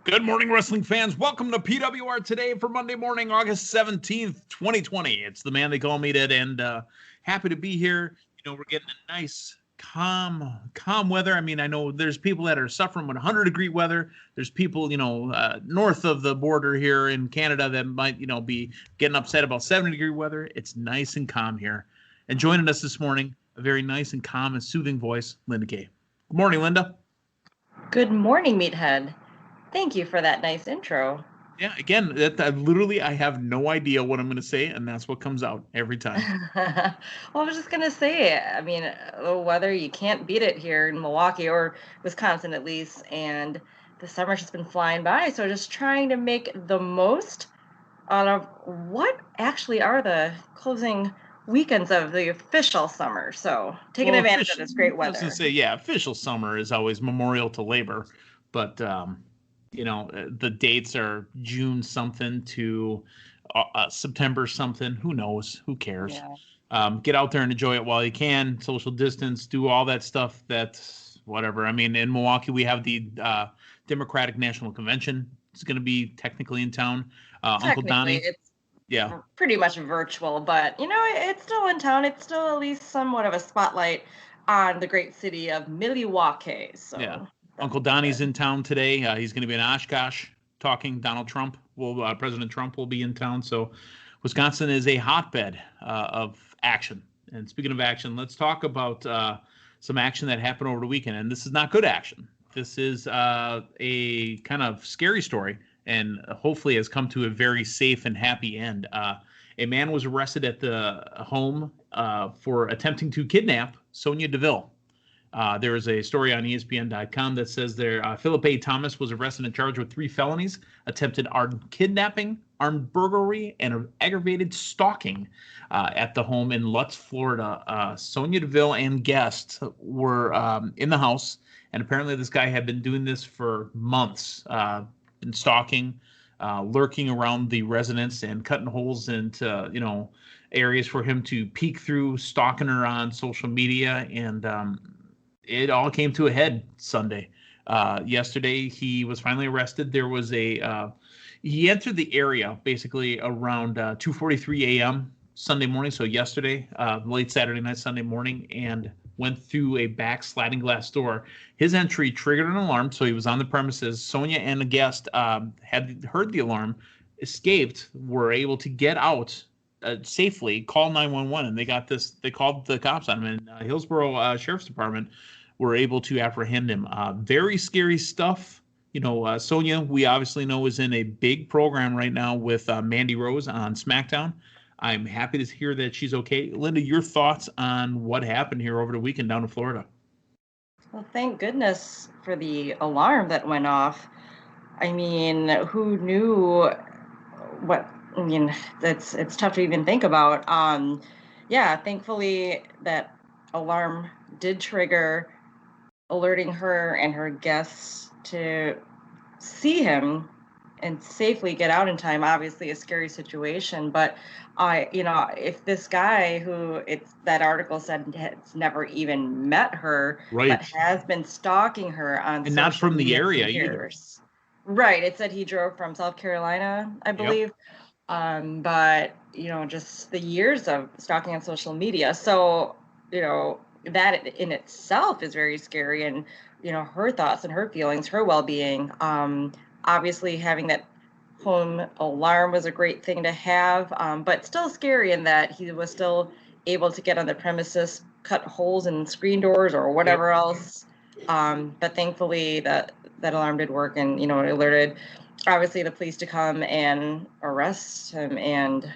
Good morning, wrestling fans. Welcome to PWR Today for Monday morning, August 17th, 2020. It's the man they call Meathead, and happy to be here. You know, we're getting a nice, calm weather. I mean, I know there's people that are suffering with 100-degree weather. There's people, north of the border here in Canada that might, be getting upset about 70-degree weather. It's nice and calm here. And joining us this morning, a very nice and calm and soothing voice, Linda Kay. Good morning, Linda. Good morning, Meathead. Thank you for that nice intro. Yeah, again, I have no idea what I'm going to say, and that's what comes out every time. Well, I was just going to say, I mean, the weather, you can't beat it here in Milwaukee or Wisconsin at least, and the summer's just been flying by, so just trying to make the most out of what actually are the closing weekends of the official summer, so taking advantage of this great weather. I was going to say, yeah, official summer is always Memorial to Labor, but the dates are June something to September something. Who knows? Who cares? Yeah. Get out there and enjoy it while you can. Social distance, do all that stuff. That's whatever. I mean, in Milwaukee, we have the Democratic National Convention. It's going to be technically in town. Uncle Donnie. It's pretty much virtual, but, it's still in town. It's still at least somewhat of a spotlight on the great city of Milwaukee. So. Yeah. Uncle Donnie's in town today. He's going to be in Oshkosh talking. Donald Trump President Trump will be in town. So Wisconsin is a hotbed of action. And speaking of action, let's talk about some action that happened over the weekend. And this is not good action. This is a kind of scary story and hopefully has come to a very safe and happy end. A man was arrested at the home for attempting to kidnap Sonya Deville. There is a story on ESPN.com that says Philip A. Thomas was arrested and charged with 3 felonies, attempted armed kidnapping, armed burglary, and aggravated stalking at the home in Lutz, Florida. Sonya Deville and guests were in the house, and apparently this guy had been doing this for months, been stalking, lurking around the residence and cutting holes into, areas for him to peek through, stalking her on social media, and it all came to a head Sunday. Yesterday, he was finally arrested. There was he entered the area basically around 2:43 a.m. Sunday morning. So yesterday, late Saturday night, Sunday morning, and went through a back sliding glass door. His entry triggered an alarm. So he was on the premises. Sonya and a guest had heard the alarm, escaped, were able to get out safely, call 911, and they called the cops on him, and Hillsborough Sheriff's Department were able to apprehend him. Very scary stuff. Sonya, we obviously know, is in a big program right now with Mandy Rose on SmackDown. I'm happy to hear that she's okay. Linda, your thoughts on what happened here over the weekend down in Florida? Well, thank goodness for the alarm that went off. I mean, who knew what? I mean, it's tough to even think about. Thankfully that alarm did trigger, alerting her and her guests to see him and safely get out in time. Obviously a scary situation, but if this guy who that article said has never even met her, right, but has been stalking her on and not from the area either. Right. It said he drove from South Carolina, I believe. Yep. But just the years of stalking on social media. So, that in itself is very scary, and, her thoughts and her feelings, her well-being. Obviously having that home alarm was a great thing to have, but still scary in that he was still able to get on the premises, cut holes in screen doors or whatever else. But thankfully that alarm did work, and, it alerted obviously the police to come and arrest him, and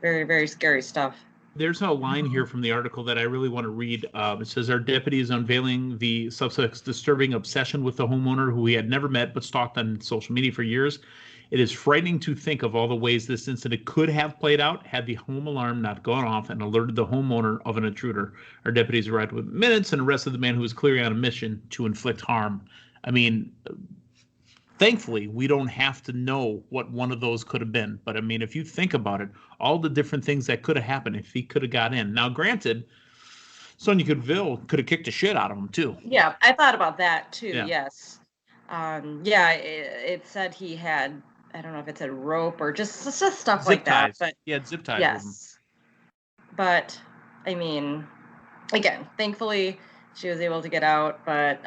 very, very scary stuff. There's a line here from the article that I really want to read. It says, our deputy is unveiling the suspect's disturbing obsession with the homeowner who he had never met but stalked on social media for years. It is frightening to think of all the ways this incident could have played out had the home alarm not gone off and alerted the homeowner of an intruder. Our deputies arrived within minutes and arrested the man who was clearly on a mission to inflict harm. I mean, thankfully, we don't have to know what one of those could have been. But, I mean, if you think about it, all the different things that could have happened if he could have got in. Now, granted, Sonya Deville could have kicked the shit out of him, too. Yeah, I thought about that, too, yes. Yeah, it said he had, I don't know if it said rope or just stuff Zip like that, ties. but He had zip ties with him. yes. But I mean, again, thankfully she was able to get out. But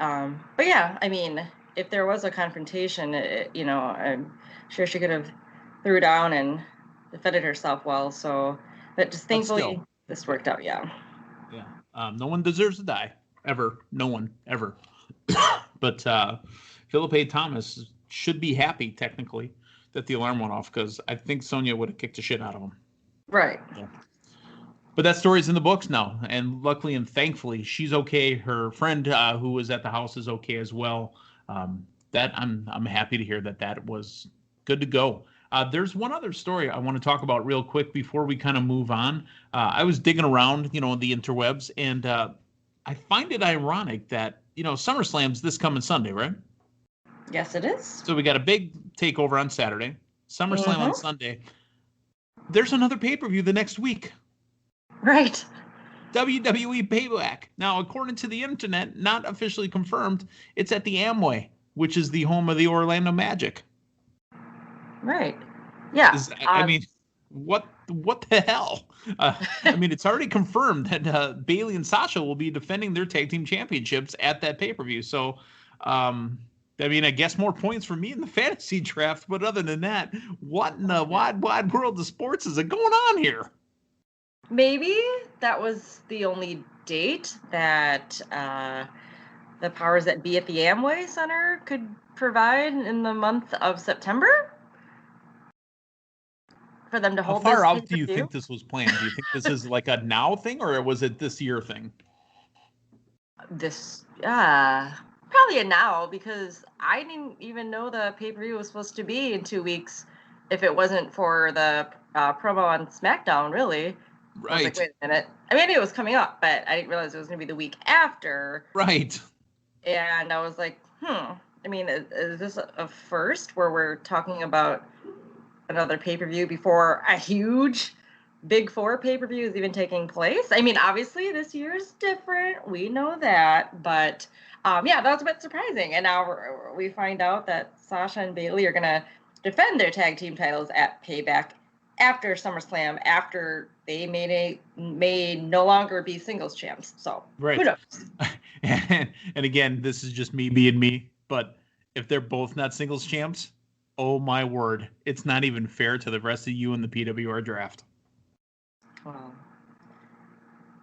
yeah, I mean, if there was a confrontation, I'm sure she could have threw down and defended herself well. So, but just But thankfully still, this worked out. Yeah. yeah. No one deserves to die ever. No one ever. But Philip A. Thomas should be happy technically that the alarm went off, because I think Sonya would have kicked the shit out of him. Right. Yeah. But that story's in the books now, and luckily and thankfully, she's okay. Her friend who was at the house is okay as well. That I'm happy to hear that was good to go. There's one other story I want to talk about real quick before we kind of move on. I was digging around, the interwebs, and I find it ironic that SummerSlam's this coming Sunday, right? Yes, it is. So we got a big takeover on Saturday, SummerSlam on Sunday. There's another pay-per-view the next week. Right. WWE Payback. Now, according to the internet, not officially confirmed, it's at the Amway, which is the home of the Orlando Magic. Right. Yeah. I mean, what the hell? I mean, it's already confirmed that Bayley and Sasha will be defending their tag team championships at that pay-per-view. So, I mean, I guess more points for me in the fantasy draft. But other than that, what in the wide world of sports is going on here? Maybe that was the only date that the powers that be at the Amway Center could provide in the month of September for them to hold. How far out do you think this was planned? Do you think this is like a now thing, or was it this year thing? This, probably a now, because I didn't even know the pay-per-view was supposed to be in 2 weeks if it wasn't for the promo on SmackDown, really. Right. I was like, wait a minute. I mean, I knew it was coming up, but I didn't realize it was going to be the week after. Right. And I was like, I mean, is this a first where we're talking about another pay-per-view before a huge Big Four pay-per-view is even taking place? I mean, obviously this year is different. We know that. But yeah, that was a bit surprising. And now we find out that Sasha and Bayley are going to defend their tag team titles at Payback after SummerSlam, after they may no longer be singles champs. So right. Who knows? And again, this is just me being me, but if they're both not singles champs, oh my word, it's not even fair to the rest of you in the PWR draft. Wow.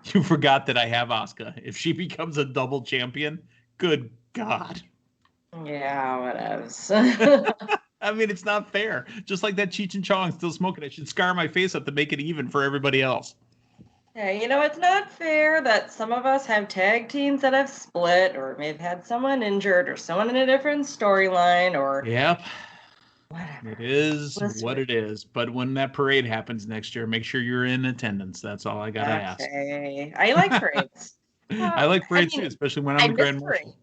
You forgot that I have Asuka. If she becomes a double champion, good God. Yeah, whatever. I mean, it's not fair. Just like that Cheech and Chong still smoking. I should scar my face up to make it even for everybody else. Yeah, it's not fair that some of us have tag teams that have split, or may have had someone injured, or someone in a different storyline, or... Yep. Whatever. It is what it is. But when that parade happens next year, make sure you're in attendance. That's all I got to ask. Okay. I like parades. I like parades too, especially when I'm the Grand Marshal.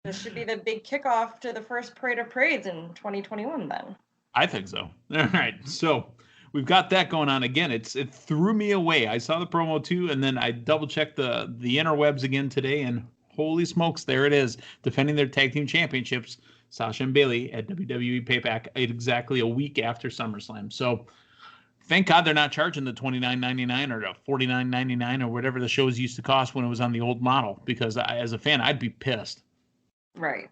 This should be the big kickoff to the first parade of parades in 2021 then. I think so. All right. So we've got that going on again. It threw me away. I saw the promo too, and then I double checked the interwebs again today, and holy smokes, there it is. Defending their tag team championships, Sasha and Bayley at WWE Payback exactly a week after SummerSlam. So thank God they're not charging the $29.99 or the $49.99 or whatever the shows used to cost when it was on the old model, because as a fan, I'd be pissed. Right.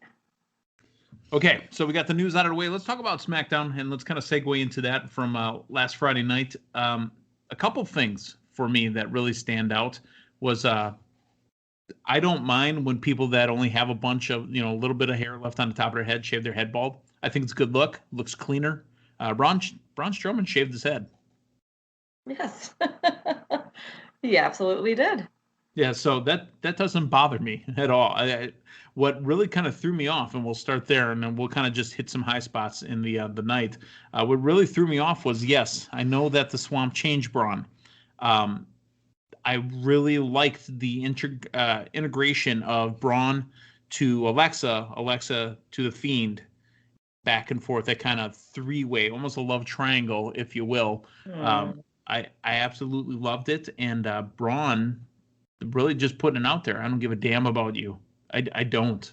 Okay, so we got the news out of the way. Let's talk about SmackDown, and let's kind of segue into that from last Friday night. A couple things for me that really stand out was I don't mind when people that only have a bunch of, a little bit of hair left on the top of their head shave their head bald. I think it's a good look. Looks cleaner. Braun Strowman shaved his head. Yes. He absolutely did. Yeah, so that doesn't bother me at all. What really kind of threw me off, and we'll start there, and then we'll kind of just hit some high spots in the night. What really threw me off was, yes, I know that the Swamp changed Braun. I really liked the integration of Braun to Alexia to the Fiend, back and forth, that kind of three-way, almost a love triangle, if you will. I absolutely loved it, and Braun really just putting it out there. I don't give a damn about you. I don't.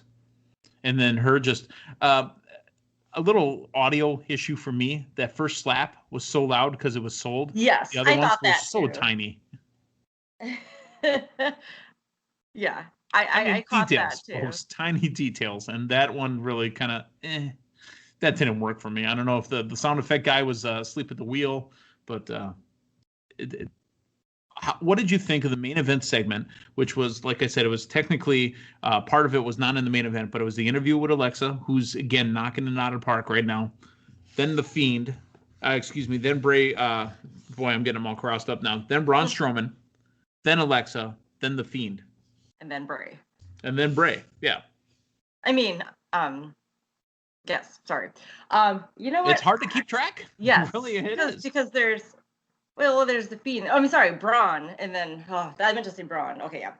And then her just a little audio issue for me. That first slap was so loud because it was sold. Yes, the other I ones thought were that so too. tiny. Yeah, I mean, I caught that details, too. those tiny details, and that one really kind of that didn't work for me. I don't know if the sound effect guy was asleep at the wheel, but what did you think of the main event segment, which was, like I said, it was technically part of it was not in the main event, but it was the interview with Alexa, who's, again, knocking it out of the park right now. Then the Fiend, then Bray, boy, I'm getting them all crossed up now. Then Braun Strowman, then Alexa, then the Fiend. And then Bray. And then Bray, yeah. I mean, yes, sorry. You know what? It's hard to keep track. Yes. Really, it is. Because there's the Fiend. Oh, I'm sorry, Braun, and then I meant to say Braun. Okay, yeah.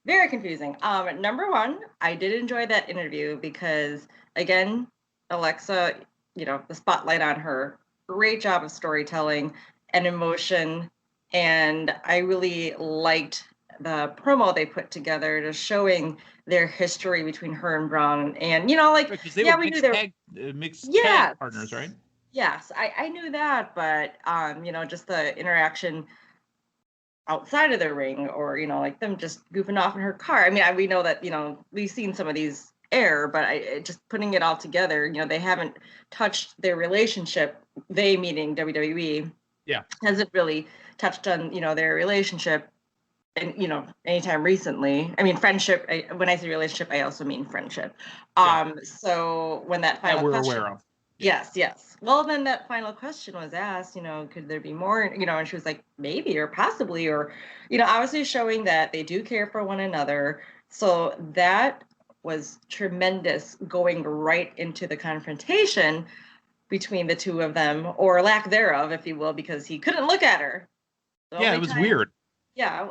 Very confusing. Number one, I did enjoy that interview because, again, Alexa, the spotlight on her. Great job of storytelling and emotion, and I really liked the promo they put together, just showing their history between her and Braun, and we knew they were mixed tag partners, right? Yes, I knew that, but just the interaction outside of the ring, or like them just goofing off in her car. I mean, we know that we've seen some of these air, but just putting it all together, they haven't touched their relationship. They meaning WWE, hasn't really touched on their relationship, and anytime recently. I mean, friendship. When I say relationship, I also mean friendship. So when that final we're aware of. Yes. Well, then that final question was asked, could there be more, and she was like, maybe, or possibly, or, obviously showing that they do care for one another. So that was tremendous, going right into the confrontation between the two of them, or lack thereof, if you will, because he couldn't look at her. It was weird. Yeah,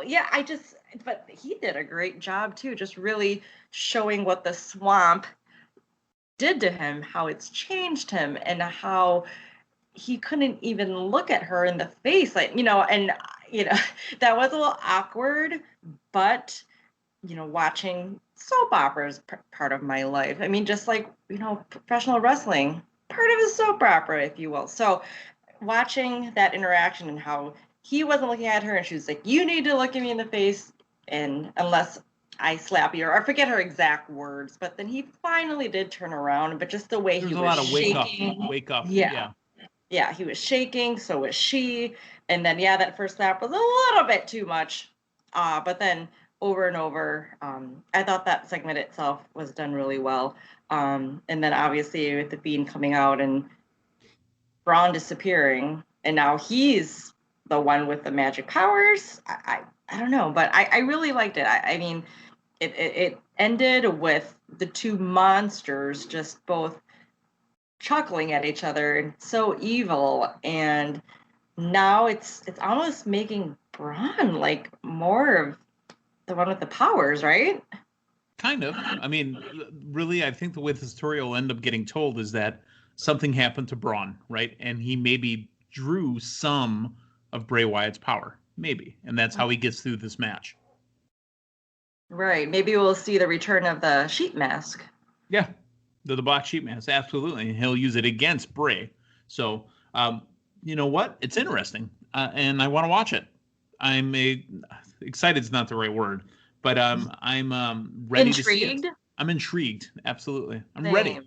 but he did a great job too, just really showing what the swamp did to him, how it's changed him, and how he couldn't even look at her in the face, that was a little awkward, but watching soap operas part of my life. I mean, just like professional wrestling, part of a soap opera, if you will. So watching that interaction and how he wasn't looking at her, and she was like, you need to look at me in the face, and unless I slap you, or I forget her exact words, but then he finally did turn around, but just the way he was shaking. There's a lot of wake up. Yeah, he was shaking, so was she, and then that first slap was a little bit too much, but then over and over, I thought that segment itself was done really well, and then obviously with the Fiend coming out and Braun disappearing, and now he's the one with the magic powers. I don't know, but I really liked it. I mean, it ended with the two monsters just both chuckling at each other and so evil, and now it's almost making Braun like more of the one with the powers, right? Kind of. I mean, really, I think the way the story will end up getting told is that something happened to Braun, right? And he maybe drew some of Bray Wyatt's power, maybe, and that's how he gets through this match. Right. Maybe we'll see the return of the sheep mask. Yeah, the black sheep mask, absolutely. And he'll use it against Bray. So, you know what? It's interesting, and I want to watch it. I'm excited is not the right word, but I'm ready to see it. I'm intrigued, absolutely. I'm ready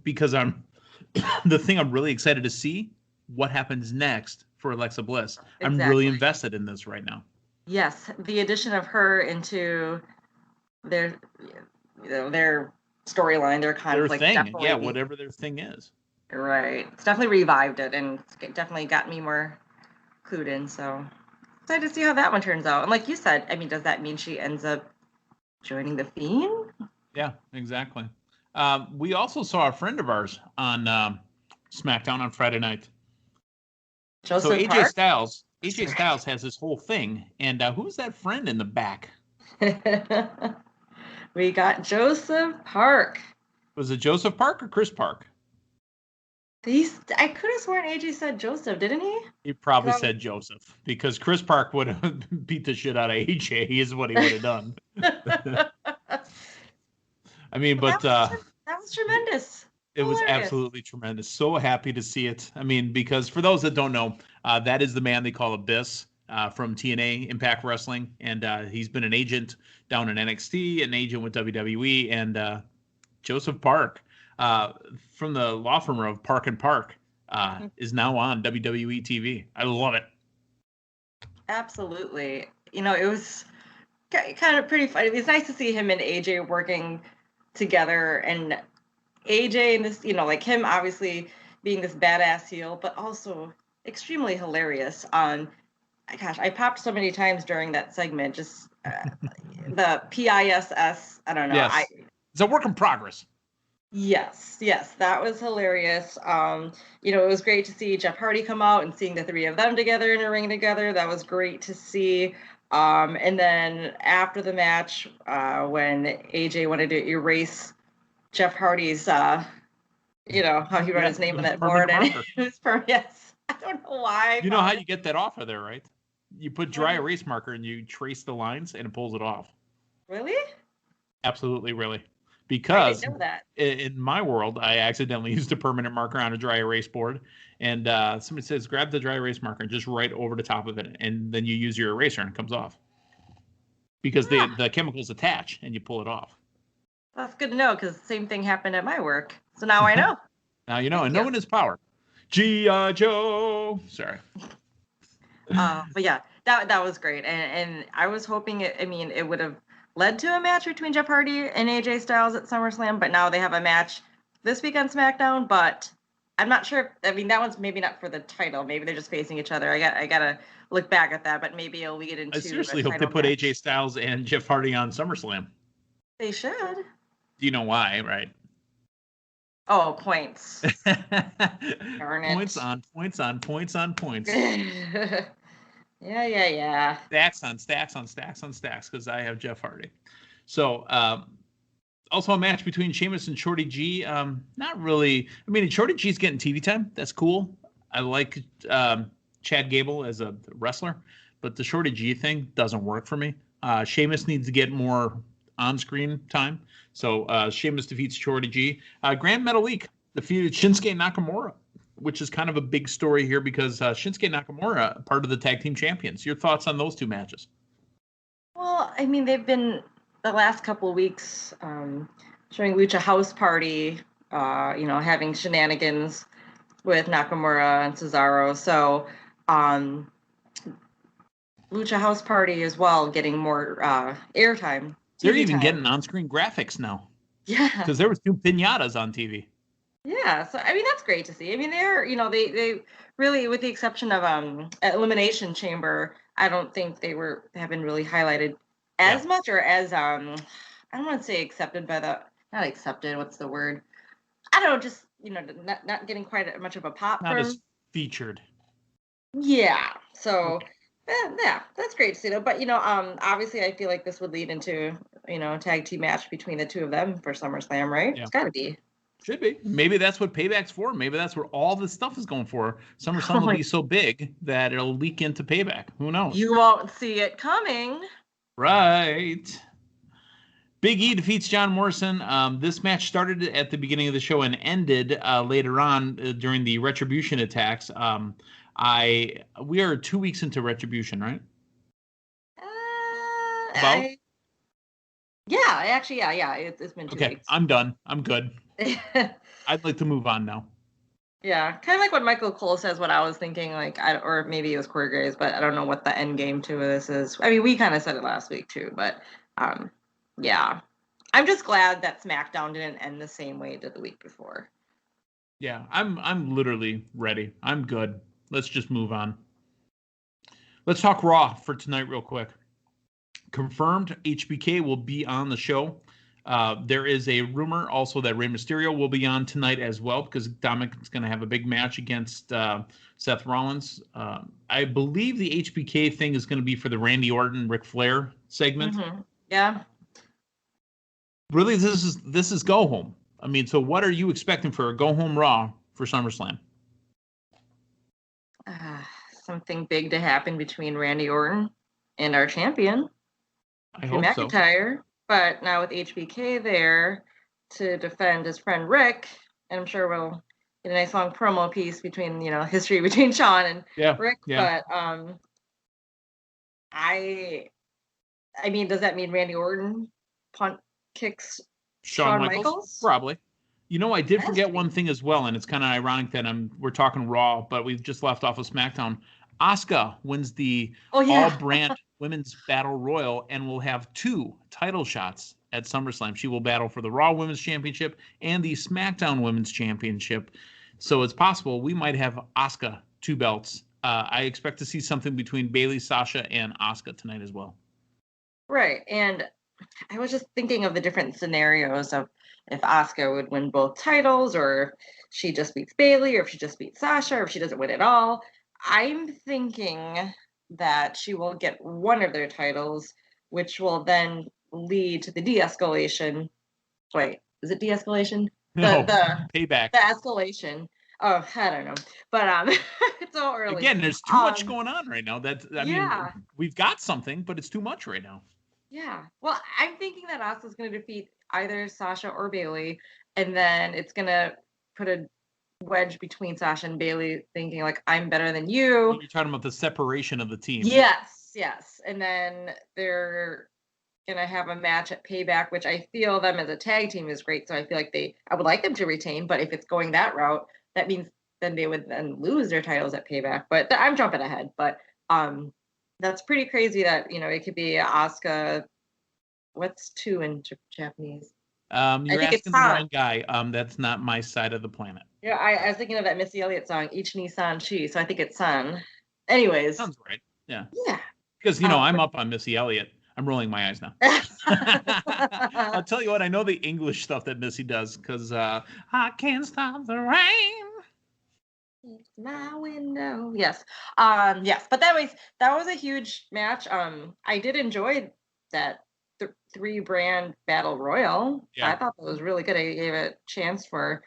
because the thing I'm really excited to see what happens next for Alexa Bliss. Exactly. I'm really invested in this right now. Yes, the addition of her into their storyline, their conflict, their thing, whatever their thing is. Right, it's definitely revived it, and it's definitely got me more clued in. So excited to see how that one turns out. And like you said, I mean, does that mean she ends up joining the Fiend? Yeah, exactly. We also saw a friend of ours on SmackDown on Friday night. Joseph AJ Park? Styles. AJ Styles has this whole thing, and who's that friend in the back? We got Joseph Park. Was it Joseph Park or Chris Park? I could have sworn AJ said Joseph, didn't he? He probably said Joseph, because Chris Park would have beat the shit out of AJ. He is what he would have done. I mean, but that was tremendous. It was Hilarious. absolutely tremendous. So happy to see it. I mean, because for those that don't know, that is the man they call Abyss from TNA Impact Wrestling. And he's been an agent down in NXT, an agent with WWE. And Joseph Park from the law firm of Park and Park is now on WWE TV. I love it. Absolutely. You know, it was kind of pretty funny. It's nice to see him and AJ working together, and AJ and this, you know, like him obviously being this badass heel, but also extremely hilarious. Gosh, I popped so many times during that segment. Just the PISS. I don't know. Yes. It's a work in progress. Yes, that was hilarious. You know, it was great to see Jeff Hardy come out and seeing the three of them together in a ring together. That was great to see. And then after the match, when AJ wanted to erase Jeff Hardy's, you know, how he wrote his name on that board, and it was yes, I don't know why. You know how you get that off of there, right? You put dry erase marker and you trace the lines, and it pulls it off. Really? Absolutely, really. Because I didn't know that. In my world, I accidentally used a permanent marker on a dry erase board, and somebody says, grab the dry erase marker and just write over the top of it, and then you use your eraser and it comes off. Because the chemicals attach and you pull it off. That's good to know, because the same thing happened at my work. So now I know. Now you know, and no one is power. G.I. Joe. Sorry. But yeah, that was great. And I was hoping it would have led to a match between Jeff Hardy and AJ Styles at SummerSlam, but now they have a match this week on SmackDown, but I'm not sure. That one's maybe not for the title. Maybe they're just facing each other. I gotta look back at that, but maybe it'll lead into. I seriously hope they put match. AJ Styles and Jeff Hardy on SummerSlam. They should. Do you know why, right? Oh, points. Darn it. Points on points on points on points. Yeah. Stacks on stacks on stacks on stacks, because I have Jeff Hardy. So, also a match between Sheamus and Shorty G. Not really. I mean, Shorty G's getting TV time. That's cool. I like Chad Gable as a wrestler, but the Shorty G thing doesn't work for me. Sheamus needs to get more on-screen time. So Sheamus defeats Shorty G. Grand Metal Week defeated Shinsuke Nakamura, which is kind of a big story here because Shinsuke Nakamura, part of the tag team champions. Your thoughts on those two matches? Well, I mean, they've been the last couple of weeks showing Lucha House Party, you know, having shenanigans with Nakamura and Cesaro. So Lucha House Party as well, getting more airtime. They're even getting on-screen graphics now. Yeah. Because there was 2 piñatas on TV. Yeah, so I mean that's great to see. I mean they're, you know, they really, with the exception of Elimination Chamber, I don't think they have been really highlighted as much, or as I don't want to say accepted by the, not accepted, what's the word? I don't know, just, you know, not getting quite much of a pop. Not as featured. Yeah. So yeah, that's great to see though. But you know, obviously I feel like this would lead into, you know, a tag team match between the two of them for SummerSlam, right? Yeah. It's gotta be. Should be. Maybe that's what Payback's for. Maybe that's where all this stuff is going for. SummerSlam will be so big that it'll leak into Payback. Who knows? You won't see it coming. Right. Big E defeats John Morrison. This match started at the beginning of the show and ended later on during the Retribution attacks. We are 2 weeks into Retribution, right? Yeah. It's been 2 weeks. Okay, I'm done. I'm good. I'd like to move on now. Yeah, kind of like what Michael Cole says. What I was thinking, like, or maybe it was Corey Graves, but I don't know what the end game to this is. I mean, we kind of said it last week too, but yeah, I'm just glad that SmackDown didn't end the same way it did the week before. Yeah, I'm literally ready. I'm good. Let's just move on. Let's talk Raw for tonight real quick. Confirmed HBK will be on the show. There is a rumor also that Rey Mysterio will be on tonight as well, because Dominic's going to have a big match against Seth Rollins. I believe the HBK thing is going to be for the Randy Orton, Ric Flair segment. Mm-hmm. Yeah. Really, this is go home. I mean, so what are you expecting for a go home Raw for SummerSlam? Something big to happen between Randy Orton and our champion, I hope McIntyre. So. But now with HBK there, to defend his friend Rick, and I'm sure we'll get a nice long promo piece between, history between Shawn and Rick. Yeah. But I mean, does that mean Randy Orton kicks Shawn Michaels? Probably. I did forget one thing as well, and it's kind of ironic that we're talking Raw, but we've just left off of SmackDown. Asuka wins the All-Brand Women's Battle Royal and will have 2 title shots at SummerSlam. She will battle for the Raw Women's Championship and the SmackDown Women's Championship. So it's possible we might have Asuka 2 belts. I expect to see something between Bayley, Sasha, and Asuka tonight as well. Right, and I was just thinking of the different scenarios of if Asuka would win both titles, or if she just beats Bayley, or if she just beats Sasha, or if she doesn't win at all. I'm thinking that she will get one of their titles, which will then lead to the de-escalation. Wait, is it de-escalation? No, payback. The escalation. Oh, I don't know. But it's so early. Again, there's too much going on right now. I mean, we've got something, but it's too much right now. Yeah. Well, I'm thinking that Asuka's going to defeat either Sasha or Bayley, and then it's going to put a wedge between Sasha and Bayley, thinking like, I'm better than you. You're talking about the separation of the team. Yes. And then they're going to have a match at Payback, which I feel them as a tag team is great. So I feel like I would like them to retain, but if it's going that route, that means then they would then lose their titles at Payback. But I'm jumping ahead. But that's pretty crazy that, it could be Asuka. What's 2 in Japanese? You're asking the wrong guy. That's not my side of the planet. Yeah, I was thinking of that Missy Elliott song, Ichi San Chi. So I think it's San. Anyways. Sounds right. Yeah. Yeah. Because, I'm up on Missy Elliott. I'm rolling my eyes now. I'll tell you what, I know the English stuff that Missy does because I can't stop the rain. It's my window. Yes. Yes. But that was a huge match. I did enjoy that 3-brand battle royal. Yeah. I thought that was really good. I gave it a chance for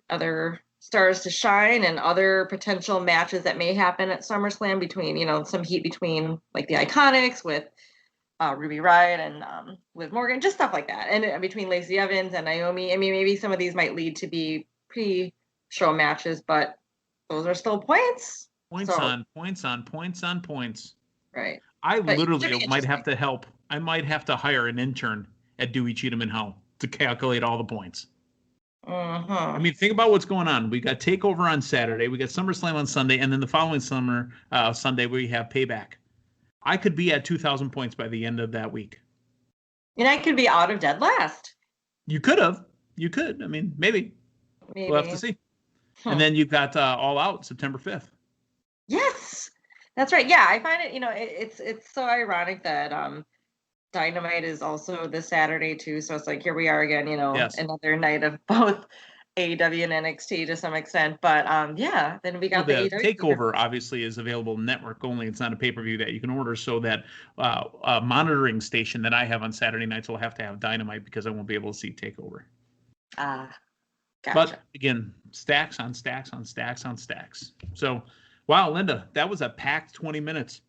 other stars to shine and other potential matches that may happen at SummerSlam between, some heat between like the Iconics with Ruby Riott and Liv Morgan, just stuff like that. And between Lacey Evans and Naomi. I mean, maybe some of these might lead to be pre-show matches, but those are still points. Points on points. Right. I literally might have to help. I might have to hire an intern at Dewey Cheatham and Howe to calculate all the points. I mean, think about what's going on. We got TakeOver on Saturday. We got SummerSlam on Sunday. And then the following Sunday, we have Payback. I could be at 2,000 points by the end of that week. And I could be out of dead last. You could have. You could. I mean, maybe. We'll have to see. And then you've got All Out September 5th. Yes. That's right. Yeah, I find it, it's so ironic that Dynamite is also this Saturday too. So it's like, here we are again, another night of both AEW and NXT to some extent. But yeah, then we got the AEW TakeOver obviously is available network only. It's not a pay-per-view that you can order. So that monitoring station that I have on Saturday nights will have to have Dynamite because I won't be able to see TakeOver. Gotcha. But again, stacks on stacks on stacks on stacks. So, wow, Linda, that was a packed 20 minutes.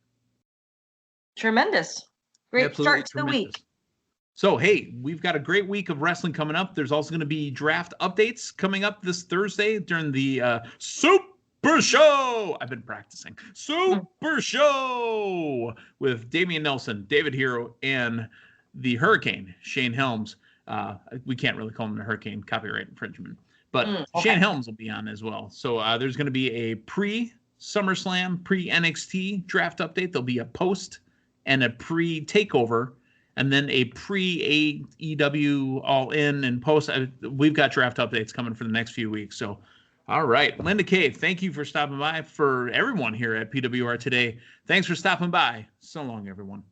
Tremendous. Great Absolutely start to the week. So, hey, we've got a great week of wrestling coming up. There's also going to be draft updates coming up this Thursday during the Super Show. I've been practicing. Super Show with Damian Nelson, David Hero, and the Hurricane, Shane Helms. We can't really call him the Hurricane, copyright infringement. But Shane Helms will be on as well. So there's going to be a pre-SummerSlam, pre-NXT draft update. There'll be a post and a pre-takeover, and then a pre-AEW all-in and post. We've got draft updates coming for the next few weeks. So, all right. Linda Kay, thank you for stopping by. For everyone here at PWR today, thanks for stopping by. So long, everyone.